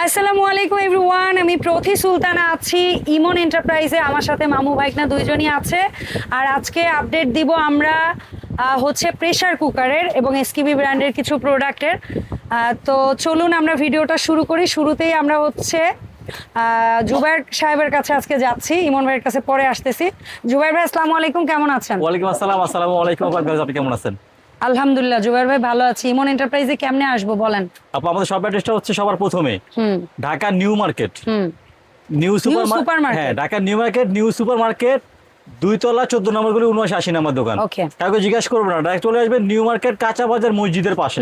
আসসালামু আলাইকুম এভরিওয়ান, আমি প্রথি সুলতানা আছি ইমন এন্টারপ্রাইজে। আমার সাথে মামু ভাইকনা দুইজনই আছে। আর আজকে আপডেট দিব আমরা হচ্ছে প্রেসার কুকারের এবং এসকিবি ব্র্যান্ডের কিছু প্রোডাক্টের। তো চলুন আমরা ভিডিওটা শুরু করি। শুরুতেই আমরা হচ্ছে জুবাইর সাহেবের কাছে আজকে যাচ্ছি, ইমন ভাইয়ের কাছে পরে আসতেছি। জুবাইর ভাই আসসালামু আলাইকুম, কেমন আছেন? ওয়ালাইকুম আসসালাম। আসসালামু আলাইকুম, আপনি কেমন আছেন? আলহামদুলিল্লাহ জুবাইর ভাই ভালো আছি। ইমন এন্টারপ্রাইজে কেমনে আসবো বলেন? আপু, আমাদের শপ অ্যাড্রেসটা হচ্ছে সবার প্রথমে Dhaka new market, new super market. হ্যাঁ, Dhaka new market, new super market, ২ তলা ১৪ নম্বর গলি ৭৯ নাম্বার দোকান। কাউকে জিজ্ঞাসা করবো না, ডাইরেক্ট চলে আসবেন নিউ মার্কেট, কাঁচা বাজার মসজিদের পাশে,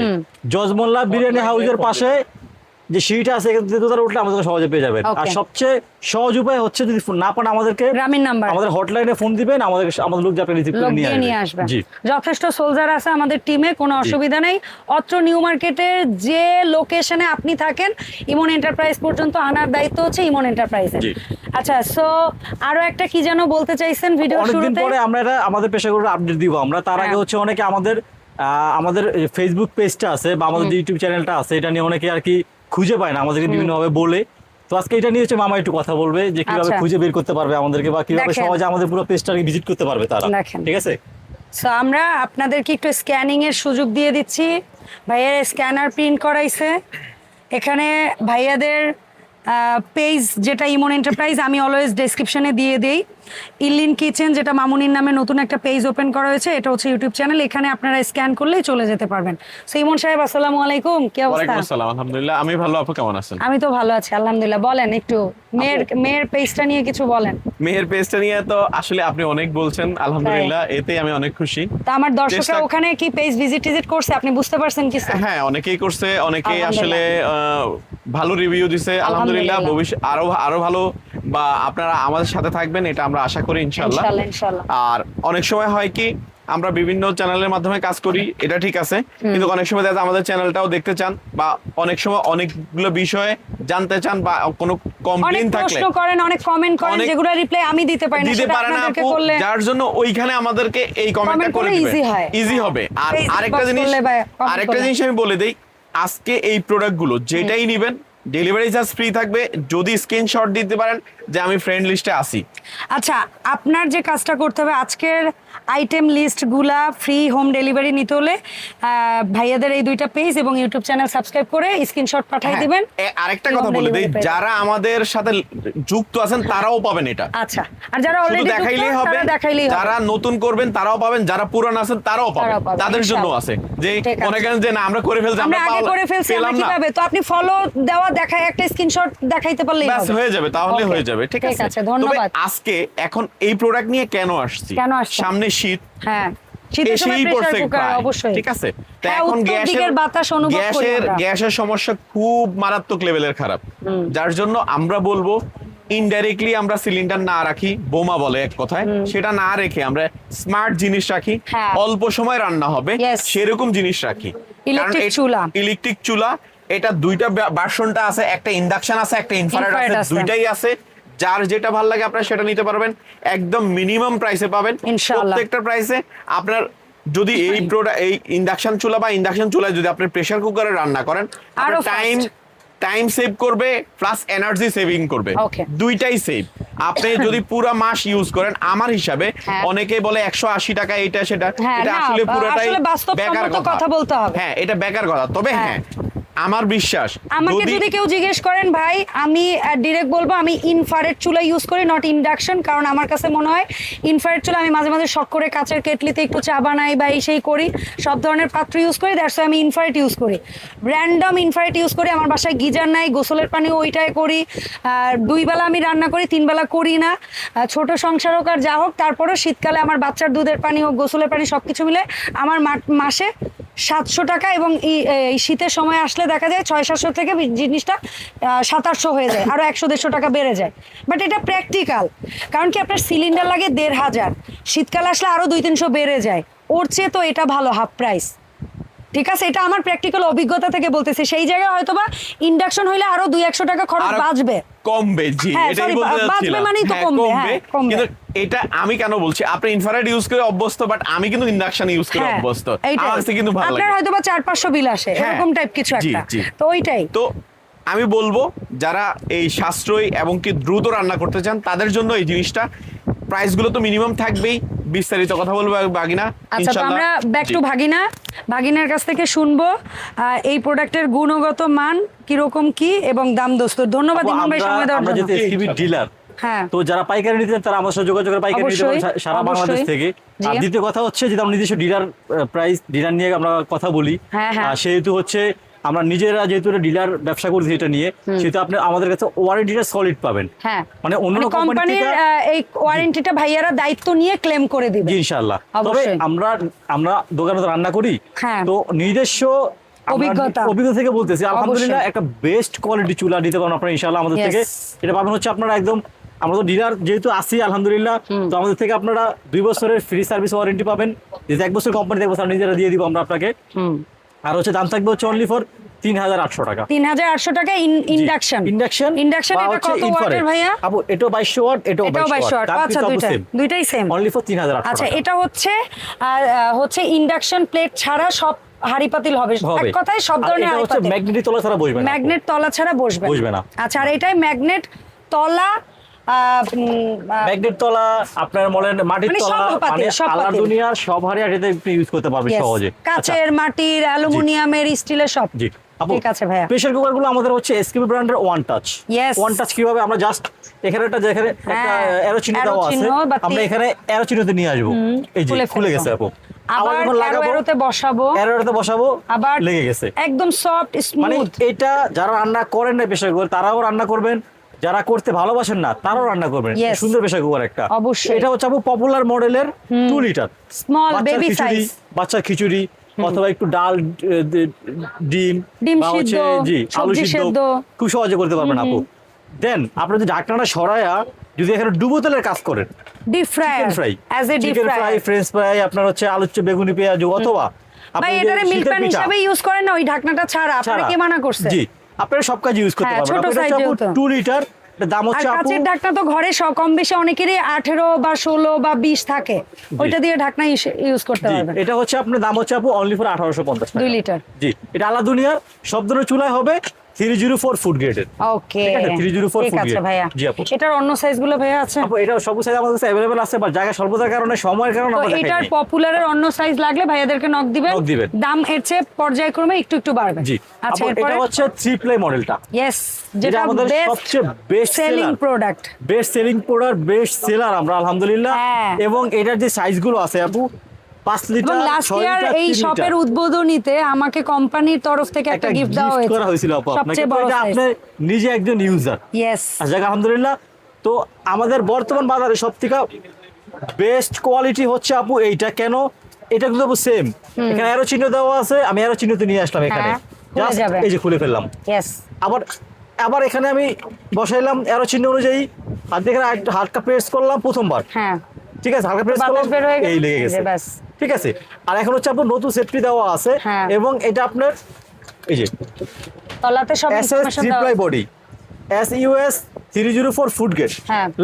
জজমোল্লা বিরিয়ানি হাউসের পাশে যে সিঁড়িটা আছে তারা উঠলে আমাদের সহজে পেয়ে যাবেন। আর সবচেয়ে সহজ উপায় হচ্ছে যদি না পান আমাদেরকে গ্রামীণ নাম্বার আমাদের হটলাইনে ফোন দিবেন, আমাদের লোক যাতে রিসিভ করে নিয়ে আসবেন। যথেষ্ট সোলজার আছে আমাদের টিমে, কোনো অসুবিধা নেই। অত্র নিউ মার্কেটের যে লোকেশনে আপনি থাকেন ইমন এন্টারপ্রাইজ পর্যন্ত আনার দায়িত্ব হচ্ছে ইমন এন্টারপ্রাইজের। আচ্ছা, সো আরো একটা কি যেন বলতে চাইছেন ভিডিও শুরুতে? অনেকদিন পরে আমরা এটা আমাদের পেশাগত আপডেট দিব আমরা। তার আগে হচ্ছে অনেকে আমাদের ফেসবুক পেজটা আছে বা আমাদের ইউটিউব চ্যানেলটা আছে, এটা নিয়ে অনেকে আর কি খুঁজে পায় না আমাদেরকে বিভিন্ন ভাবে বলে। তো আজকে এটা নিয়ে হচ্ছে মামা একটু কথা বলবে যে কিভাবে খুঁজে বের করতে পারবে আমাদেরকে, বা কিভাবে সহজে আমাদের পুরো পেজটাকে ভিজিট করতে পারবে তারা। ঠিক আছে, সো আমরা আপনাদেরকে একটু স্ক্যানিং এর সুযোগ দিয়ে দিচ্ছি। ভাইয়ের স্ক্যানার প্রিন্ট করাইছে এখানে। ভাইয়াদের পেজ যেটা ইমন এন্টারপ্রাইজ আমি অলওয়েজ ডেসক্রিপশনে দিয়ে দেই। ইলিন কিচেন যেটা মামুনির নামে নতুন একটা পেজ ওপেন করা হয়েছে, এটা হচ্ছে ইউটিউব চ্যানেল। এখানে আপনারা স্ক্যান করলেই চলে যেতে পারবেন। সো ইমন সাহেব আসসালামু আলাইকুম, কি অবস্থা? ওয়ালাইকুম আসসালাম, আলহামদুলিল্লাহ আমি ভালো। আপনি কেমন আছেন? আমি তো ভালো আছি আলহামদুলিল্লাহ। বলেন একটু মেয়ের পেজটা নিয়ে কিছু বলেন। মেহের পেজটা নিয়ে তো আসলে আপনি অনেক বলছেন, আলহামদুলিল্লাহ এতে আমি অনেক খুশি। তো আমার দর্শকরা ওখানে কি পেজ ভিজিট করছে, আপনি বুঝতে পারছেন কিছু? হ্যাঁ, অনেকেই করছে, অনেকেই আসলে ভালো রিভিউ দিছে আলহামদুলিল্লাহ। ভবিষ্যৎ আরো ভালো বা আপনারা আমাদের সাথে থাকবেন এটা আমরা আশা করি ইনশাআল্লাহ। আর অনেক সময় হয় কি আমরা বিভিন্ন চ্যানেলের মাধ্যমে কাজ করি, এটা ঠিক আছে, কিন্তু অনেক সময় দেখা যায় আমাদের চ্যানেলটাও দেখতে চান বা অনেক সময় অনেকগুলো বিষয়ে জানতে চান বা কোনো কমপ্লেইন থাকলে প্রশ্ন করেন, অনেক কমেন্ট করেন, যেগুলো রিপ্লাই আমি দিতে পারি না, সেটা আপনাদেরকে করলে যার জন্য ওইখানে আমাদেরকে এই কমেন্টটা করে দিবেন, ইজি হবে। আর আরেকটা জিনিস আমি বলে দেই, আজকে এই প্রোডাক্টগুলো যেটাই নেবেন ডেলিভারি চার্জ ফ্রি থাকবে যদি স্ক্রিনশট দিতে পারেন যে আমি ফ্রেন্ড লিস্টে আসি। আচ্ছা, আপনার যে কাজটা করতে হবে, আজকের আইটেম লিস্টগুলা ফ্রি হোম ডেলিভারি নিতে হলে ভাইয়াদের এই দুইটা পেজ এবং ইউটিউব চ্যানেল সাবস্ক্রাইব করে স্ক্রিনশট পাঠিয়ে দিবেন। আরেকটা কথা বলে দেই, যারা আমাদের সাথে যুক্ত আছেন তারাও পাবেন এটা। আচ্ছা, আর যারা অলরেডি দেখাইলেই হবে, যারা নতুন করবেন তারাও পাবেন, যারা পুরান আছেন তারাও পাবেন, তাদের জন্য আছে। যে মনে করেন যে না আমরা করে ফেলছি, আমরা আগে করে ফেলছি, আমরা কিভাবে? তো আপনি ফলো দেওয়া দেখায় একটা স্ক্রিনশট দেখাইতে পারলেই হবে, বাস হয়ে যাবে, তাহলে হয়ে যাবে। ঠিক আছে, ধন্যবাদ। আজকে এখন এই প্রোডাক্ট নিয়ে কেন আসছি, সামনে শীত, হ্যাঁ ঠিক আছে। এখন গ্যাসের সমস্যা খুব মারাত্মক লেভেলের খারাপ, যার জন্য আমরা বলবো ইনডাইরেক্টলি আমরা সিলিন্ডার না রাখি, বোমা বলে এক কথায়, সেটা না রেখে আমরা স্মার্ট জিনিস রাখি, অল্প সময় রান্না হবে সেরকম জিনিস রাখি। ইলেকট্রিক চুলা, এটা দুইটা ভার্সনটা আছে, একটা ইন্ডাকশন আছে, একটা ইনফ্রারেড আছে, দুইটাই আছে। যার যেটা ভালো লাগে আপনারা সেটা নিতে পারবেন, একদম মিনিমাম প্রাইসে পাবেন। প্রত্যেকটা প্রাইসে আপনার যদি এই ইন্ডাকশন চুলা বা ইন্ডাকশন চুলায় যদি আপনি প্রেসার কুকারে রান্না করেন, টাইম সেভ করবে প্লাস এনার্জি সেভিং করবে, দুইটাই সেভ। আপনি যদি পুরো মাস ইউজ করেন, আমার হিসাবে অনেকে বলে 180 টাকা এটা সেটা, এটা আসলে পুরোটাই বেকার কথা বলতে হবে। হ্যাঁ, এটা বেকার কথা। তবে হ্যাঁ, আমার বিশ্বাস, আমাকে যদি কেউ জিজ্ঞেস করেন ভাই, আমি ডিরেক্ট বলবো আমি ইনফ্রারেড চুলা ইউজ করি, নট ইন্ডাকশন। কারণ আমার কাছে মনে হয় ইনফ্রারেড চুলা, আমি মাঝে মাঝে শখ করে কাচের কেটলিতে একটু চা বানাই বা এই সেই করি, সব ধরনের পাত্র ইউজ করি, দ্যাটস ওয়াই আমি ইনফ্রারেড ইউজ করি, র্যান্ডম ইনফ্রারেড ইউজ করি। আমার বাসায় গিজার নাই, গোসলের পানি ওইটাই করি। 2 বেলা আমি রান্না করি, 3 বেলা করি না। ছোট সংসার হোক আর যা হোক, তারপরেও শীতকালে আমার বাচ্চার দুধের পানি হোক, গোসলের পানি, সবকিছু মিলে আমার মাসে 700 টাকা, এবং এই শীতের সময় আসলে দেখা যায় 600-700 থেকে জিনিসটা 700-800 হয়ে যায়, আরো 100-150 টাকা বেড়ে যায়। বাট এটা প্র্যাকটিক্যাল, কারণ কি আপনার সিলিন্ডার লাগে 1500, শীতকাল আসলে আরো 200-300 বেড়ে যায়, ওর চেয়ে তো এটা ভালো হাফ প্রাইস। ঠিক আছে, এটা আমার প্র্যাকটিক্যাল অভিজ্ঞতা থেকে বলতেছি। সেই জায়গায় হয়তোবা ইন্ডাকশন হইলে আরো 200-100 টাকা খরচ বাঁচবে, কমবে। জি, এটাই বলতে যাচ্ছিলাম, মানেই তো কমবে। কিন্তু এটা আমি কেন বলছি, আপনি ইনফ্রারেড ইউজ করে অভ্যস্ত, বাট আমি কিন্তু ইন্ডাকশন ইউজ করে অভ্যস্ত। আমার কাছে কিন্তু ভালো লাগে। আপনার হয়তোবা 400-500 বিল আসে, এরকম টাইপ কিছু একটা, তো ওইটাই। তো আমি বলবো যারা এই সাশ্রয়ী এবং কি দ্রুত রান্না করতে চান তাদের জন্য এই জিনিসটা, প্রাইসগুলো তো মিনিমাম থাকবেই। বিস্তারিত কথা বলবো ভাগিনা আচ্ছা, তো আমরা ব্যাক টু ভাগিনার কাছ থেকে শুনবো এই প্রোডাক্টের গুণগত মান কিরকম কি এবং দাম দোস্তর। ধন্যবাদ ইমন ভাই সময় দেওয়ার আমরা জন্য। যেহেতু এসকিবি ডিলার, হ্যাঁ, তো যারা পাইকারি নিতে চান তারা আমার সাথে যোগাযোগ করে পাইকারি নিতে পারেন সারা বাংলাদেশ থেকে। আর দ্বিতীয় কথা হচ্ছে যে আমরা নিজস্ব ডিলার প্রাইস ডিলার নিয়ে আমরা কথা বলি, সেহেতু হচ্ছে আমরা নিজেরা যেহেতু ডিলার ব্যবসা করছি এটা নিয়ে, সেহেতু আপনি আমাদের কাছে ওয়ারেন্টিটা সলিড পাবেন। হ্যাঁ, মানে অন্য কোম্পানির এই ওয়ারেন্টিটা ভাইয়ারা দায়িত্ব নিয়ে ক্লেম করে দিবে ইনশাআল্লাহ। তবে আমরা দোকানে তো রান্না করি, তো নিজস্ব অভিজ্ঞতা থেকে বলতেছি আলহামদুলিল্লাহ একটা বেস্ট কোয়ালিটি চুলা দিতে পারেন আপনারা ইনশাআল্লাহ আমাদের থেকে। এটা পাবেন হচ্ছে আপনারা একদম, আমরা তো ডিলার যেহেতু আসি আলহামদুলিল্লাহ, তো আমাদের থেকে আপনারা 2 বছরের ফ্রি সার্ভিস ওয়ারেন্টি পাবেন। যেহেতু 1 বছর কোম্পানি 1 বছর নিজেরা দিয়ে দিব আমরা আপনাকে। আর হচ্ছে দাম থাকবে হচ্ছে অনলি ফর 3800 টাকা। 3800 টাকা ইন্ডাকশন এটা কত ওয়াটের ভাইয়া? আপু এটাও 2200 ওয়াট, এটাও 2200 ওয়াট। আচ্ছা, দুইটাই সেম অনলি ফর 3800 আচ্ছা, এটা হচ্ছে ইন্ডাকশন প্লেট ছাড়া সব হাঁড়ি পাতিল হবে, এক কথায় সব ধরনের হাঁড়ি পাতিল। ম্যাগনেট তলা ছাড়া বসবে না, ম্যাগনেট তলা ছাড়া বসবে না। আচ্ছা, আর এটাই ম্যাগনেট তলা, ম্যাগনেট তলা আপনার বলেন মাটির তলা, মানে আলাদা দুনিয়ার সব হাঁড়ি এটাতে আপনি ইউজ করতে পারবেন সহজে। কাচের, মাটির, অ্যালুমিনিয়ামের, স্টিলের সব। জি ঠিক আছে ভাইয়া। প্রেসার কুকার গুলো আমাদের হচ্ছে এসকেবি ব্র্যান্ডের ওয়ান টাচ কিভাবে আমরা জাস্ট এখানে একটা অ্যারো চিহ্ন দেওয়া আছে, আমরা এখানে অ্যারো চিহ্নতে নিয়ে আসবো। এই যে খুলে গেছে আপু, আবার এরোতে বসাবো, আবার লেগে গেছে, একদম সফট স্মুথ। মানে এটা যারা রান্না করেন না প্রেসার কুকার তারাও রান্না করবেন, যারা করতে ভালোবাসেন না তারাও রান্না করবেন। সুন্দর প্রেসার কুকার একটা, অবশ্যই। এটা হচ্ছে আপু পপুলার মডেলের 2 লিটার স্মল বেবি সাইজ, বাচ্চা খিচুড়ি অথবা একটু ডাল, ডিম সিদ্ধ, জি আলু সিদ্ধ খুব সহজে করতে পারবেন আপু। দেন আপনি যদি ঢাকনাটা সরায়া যদি এখানে ডুবো তেলের কাজ করেন, ডিপ ফ্রাই ফ্রেঞ্চ ফ্রাই আপনার হচ্ছে আলু বেগুনি পেঁয়াজ, অথবা ভাই এটারে মিল্ক প্যান হিসেবে ইউজ করেন না, ওই ঢাকনাটা ছাড়া আপনারা কি মানা করছে? জি, আপনারা সব কাজ ইউজ করতে পারবেন। ছোট সাইজ 2 লিটার দাম হচ্ছে আপু, কাচের ঢাকনা তো ঘরে কম বেশি অনেকেরই 18 বা 16 বা 20 থাকে, ওইটা দিয়ে ঢাকনা ইউজ করতে পারবেন। এটা হচ্ছে আপনার দাম হচ্ছে আপু অনলি ফর 1850 টাকা 2 লিটার। জি, এটা আলাদা দুনিয়ার সব ধরনের চুলায় হবে 304 ফুড গ্রেডের। ওকে, 304 ফুড গ্রেড। ভাইয়া জি আপু, এটার অন্য সাইজগুলো ভাইয়া আছে? আপু এটা সব সাইজ আমাদের কাছে अवेलेबल আছে, বাট জায়গা স্বল্পতার কারণে সময়ের কারণে আমরা দেখাই। এটার পপুলারের অন্য সাইজ লাগলে ভাইয়াদেরকে নক দিবেন, দাম এর চেয়ে পর্যায়ক্রমে একটু বাড়বে। জি, আচ্ছা, এটা হচ্ছে 3 প্লে মডেলটা। ইয়েস, যেটা আমাদের সবচেয়ে best selling product, best seller আমরা আলহামদুলিল্লাহ। এবং এটার যে সাইজগুলো আছে আপু 5 লিটার, লাস্ট ইয়ার এই শপের উদ্বোধনীতে আমাকে কোম্পানির তরফ থেকে একটা গিফট দেওয়া হয়েছিল আপু আপনাকে, এটা আপনি নিজে একজন ইউজার। ইয়েস, আচ্ছা আলহামদুলিল্লাহ। তো আমাদের বর্তমান বাজারে সবথেকে বেস্ট কোয়ালিটি হচ্ছে আপু এইটা। কেন? এটা কিন্তু আপু সেম, এখানে অ্যারো চিহ্ন দেওয়া আছে, আমি অ্যারো চিহ্নতে নিয়ে আসলাম এখানে, জাস্ট এই যে খুলে ফেললাম। ইয়েস, আবার এখানে আমি বসাইলাম অ্যারো চিহ্ন অনুযায়ী, হাত দিয়ে হালকা প্রেস করলাম প্রথমবার, ঠিক আছে, হালকা প্রেস করলাম, এই লেগে গেছে, ঠিক আছে। আর এখন হচ্ছে আপনার নতুন সেফটি দেওয়া আছে, এবং এটা আপনার এই যে তলাতে সব ইনফরমেশন দেওয়া আছে, বডি SUS 304 ফুড গ্রেড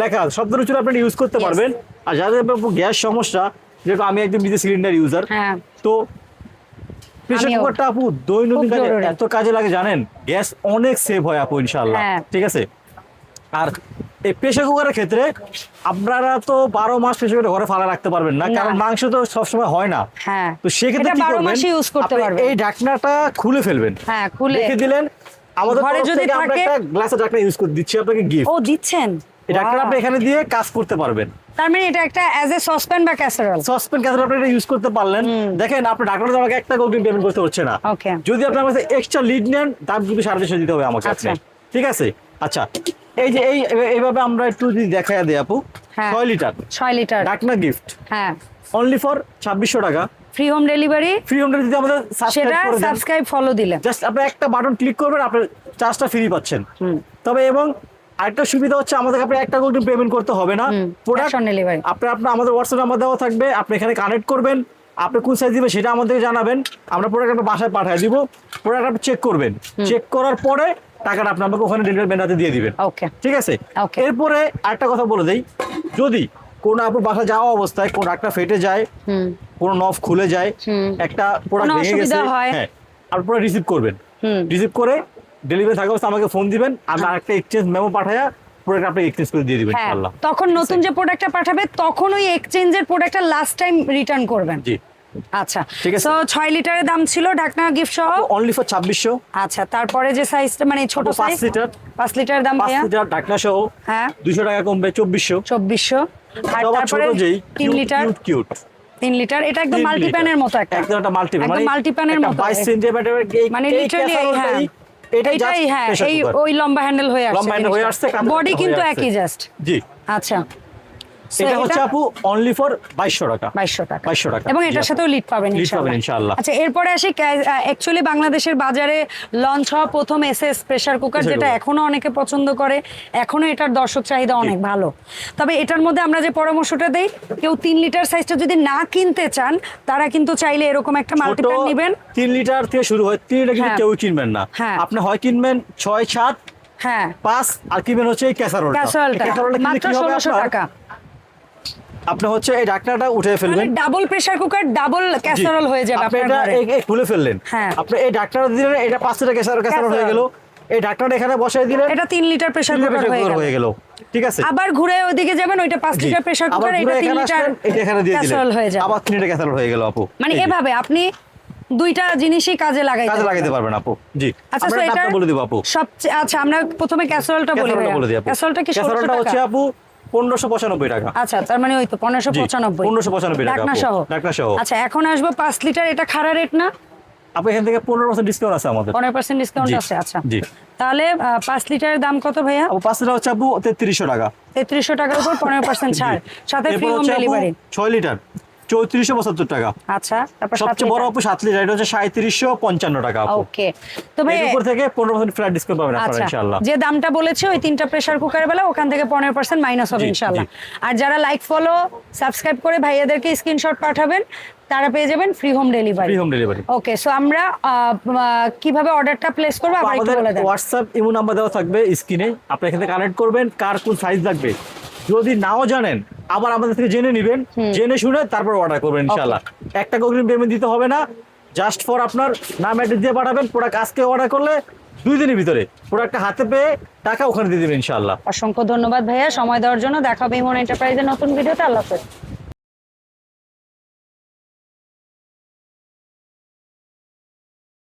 লেখা আছে। সব ধরনের চুলা আপনি ইউজ করতে পারবেন। আর যাদের গ্যাস সমস্যা, যেহেতু আমি একদম নিজে সিলিন্ডার ইউজার, তো প্রেসার কুকারটা আপু দৈনন্দিন কাজে এত কাজে লাগে জানেন, গ্যাস অনেক সেভ হয় আপু ইনশাআল্লাহ, ঠিক আছে। আর এই প্রেসার কুকারের ক্ষেত্রে আপনারা তো 12 মাস প্রেসার কুকারে ঘরে ফালা রাখতে পারবেন না, কারণ মাংস তো সবসময় হয় না। তো সেক্ষেত্রে কি করবেন, এই ঢাকনাটা খুলে ফেলবেন, রেখে দিলেন। আমাদের ঘরে যদি আমরা একটা গ্লাসের ঢাকনা ইউজ করে দিচ্ছি আপনাকে গিফট। দিচ্ছেন, এই ঢাকনাটা আপনি এখানে দিয়ে কাজ করতে পারবেন। তার মানে এটা একটা অ্যাজ এ সসপ্যান বা ক্যাসারোল আপনি এটা ইউজ করতে পারলেন। দেখেন আপনি ঢাকনাটা আমাকে একটা গোল্ডেন পেমেন্ট করতে হচ্ছে না। যদি আপনি আমার কাছে এক্সট্রা লিড নেন, দাম কিন্তু 350 দিতে হবে আমাকে, ঠিক আছে। আচ্ছা, এই যে এইভাবে আমরা একটু যদি দেখায় দেই আপু, 6 লিটার ঢাকনা গিফট, অনলি ফর 2600 টাকা, ফ্রি হোম ডেলিভারি। যদি আমাদের সাবস্ক্রাইব ফলো দিলে জাস্ট আপনি একটা বাটন ক্লিক করবেন, আপনি চার্জটা ফ্রি পাচ্ছেন। তবে এবং আরেকটা সুবিধা হচ্ছে আমাদের আপনি একটা গোল্ডেন পেমেন্ট করতে হবে না, প্রোডাক্ট অন ডেলিভারি। আপনার আমাদের হোয়াটসঅ্যাপ নাম্বার দেওয়া থাকবে, আপনি এখানে কানেক্ট করবেন, আপনি কোন সাইজ দিবেন সেটা আমাদেরকে জানাবেন, আমরা প্রোডাক্ট আপনার বাসায় পাঠিয়ে দিব। প্রোডাক্ট আপনি চেক করবেন, চেক করার পরে টাকাটা আপনি আমাকে ওখানে ডেলিভারি ম্যান হাতে দিয়ে দিবেন, ঠিক আছে। এরপরে আরেকটা কথা বলে দেই, যদি কোন আপনার বাসা যাওয়া অবস্থায় কোন একটা ফেটে যায়, কোন নব খুলে যায়, একটা প্রোডাক্ট ভেঙে গেছে, হ্যাঁ, আপনারা রিসিভ করবেন। রিসিভ করে ডেলিভারি থাকা অবস্থা আমাকে ফোন দিবেন, আমি আরেকটা এক্সচেঞ্জ মেমো পাঠায়া প্রোডাক্ট আপনাকে এক্সচেঞ্জ করে দিয়ে দিবেন হ্যাঁ, ইনশাআল্লাহ। তখন নতুন যে প্রোডাক্টটা পাঠাবে তখন ওই এক্সচেঞ্জের প্রোডাক্টটা লাস্ট টাইম রিটার্ন করবেন। জি আচ্ছা, ঠিক আছে। সো 6 লিটারের দাম ছিল ঢাকনা গিফট সহ অনলি ফর 2600। আচ্ছা, তারপরে যে সাইজটা মানে ছোট সাইজ 5 লিটার, 5 লিটার দাম 5 ভাইয়া লিটার ঢাকনা সহ হ্যাঁ 200 টাকা কমবে 2400। 2400। আর সবার তারপরে ছোট যেই 3 লিটার, কিউট 3 লিটার এটা একদম মাল্টি প্যানের মতো একটা, একদম একটা মাল্টি একদম মাল্টি প্যানের মতো 22 সেন্টিমিটার মানে লিটারালি হ্যাঁ এটাই হ্যাঁ এই ওই লম্বা হ্যান্ডেল হয়ে আসছে, লম্বা হ্যান্ডেল হয়ে আসছে, বডি কিন্তু একই জাস্ট। জি আচ্ছা, এটা হচ্ছে আপু অনলি ফর 2200 টাকা। 2200 টাকা 2200 টাকা এবং এটার সাথেও লিড পাবেন ইনশাআল্লাহ। আচ্ছা, এরপরে আসি অ্যাকচুয়ালি বাংলাদেশের বাজারে লঞ্চ হওয়া প্রথম এসএস প্রেসার কুকার, যেটা এখনো অনেকে পছন্দ করে, এখনো এটার দর্শক চাহিদা অনেক ভালো। তবে এটার মধ্যে আমরা যে পরামর্শটা দেই, কেউ 3 লিটার সাইজটা যদি না কিনতে চান তারা কিন্তু চাইলে এরকম একটা মাল্টিপ্যান নেবেন। 3 লিটার থেকে শুরু হয়, 3 লিটার কিন্তু কেউ কিনবেন না, আপনি হয় কিনবেন 6 7 হ্যাঁ 5 আর কিনবেন হচ্ছে এই ক্যাসারোলটা মাত্র 1600 টাকা। আপনি হচ্ছে এই ঢাকনাটা উঠে ফেলবেন, double pressure cooker double casserole হয়ে যাবে আপনি আপনার এটা ঘরে। খুলে ফেললেন, আপনি এই ঢাকনাটা দিলেন, এটা 5 লিটার ক্যাসারোল হয়ে গেল, এই ঢাকনাটা এখানে বসাই দিলেন, এটা 3 লিটার প্রেসার কুকার হয়ে গেল। ঠিক আছে, আবার ঘুরে ওইদিকে যাবেন, ওইটা 5 লিটার প্রেসার কুকার, এটা 3 লিটার এটা এখানে দিয়ে দিলেন, ক্যাসারোল হয়ে যাবে, আবার 3 লিটার ক্যাসারোল হয়ে গেল আপু। মানে এভাবে আপনি দুইটা জিনিসই কাজে লাগাইতে পারবেন আপু। জি, আচ্ছা, আমরা নামটা বলে দিব আপু। সবচেয়ে আচ্ছা, আমরা প্রথমে ক্যাসারোলটা বলি। ক্যাসারোলটা কি 1600 টাকা? হচ্ছে আপু 1595 টাকা। আচ্ছা, তার মানে ওই তো 1595 1595 টাকা ঢাকনা সহ। আচ্ছা, এখন আসবো 5 লিটার, এটা খাড়া রেট না আপু? এখান থেকে 15% ডিসকাউন্ট আছে আমাদের, 15% ডিসকাউন্ট আছে। আচ্ছা জি, তাহলে 5 লিটারের দাম কত ভাইয়া? আপু 5 লিটার হচ্ছে আপু 3300 টাকা। 3300 টাকার উপর 15% ছাড়, সাথে ফ্রি হোম ডেলিভারি। 6 লিটার 3475 টাকা। আচ্ছা, তারপর সবচেয়ে বড় আপু 7 লিটার, এটা হচ্ছে 3755 টাকা আপু। ওকে, তো ভাই এর উপর থেকে 15% ফ্ল্যাট ডিসকাউন্ট পাবেন আপনারা আচ্ছা, ইনশাআল্লাহ। যে দামটা বলেছে ওই 3টা প্রেসার কুকারের বেলা ওখান থেকে 15% মাইনাস হবে ইনশাআল্লাহ। আর যারা লাইক ফলো সাবস্ক্রাইব করে ভাইয়াদেরকে স্ক্রিনশট পাঠাবেন, তারা পেয়ে যাবেন ফ্রি হোম ডেলিভারি। ওকে, সো আমরা কিভাবে অর্ডারটা প্লেস করব আবার একটু বলে দেন। হোয়াটসঅ্যাপ ইমো নাম্বার দেওয়া থাকবে স্ক্রিনে, আপনি এখান থেকে কানেক্ট করবেন, কার কোন সাইজ লাগবে যদি নাও জানেন আবার আমাদের থেকে জেনে নেবেন, জেনে শুনে তারপর অর্ডার করবেন ইনশাআল্লাহ। একটা অগ্রিম পেমেন্ট দিতে হবে না, জাস্ট ফর আপনার নাম অ্যাড্রেস দিয়ে পাঠাবেন। প্রোডাক্ট আজকে অর্ডার করলে 2 দিনের ভিতরে প্রোডাক্টটা হাতে পেয়ে টাকা ওখানে দিয়ে দেবেন ইনশাআল্লাহ। অসংখ্য ধন্যবাদ ভাইয়া সময় দেওয়ার জন্য। দেখা হবে ইমন এন্টারপ্রাইজের নতুন ভিডিওতে। আল্লাহ হাফেজ।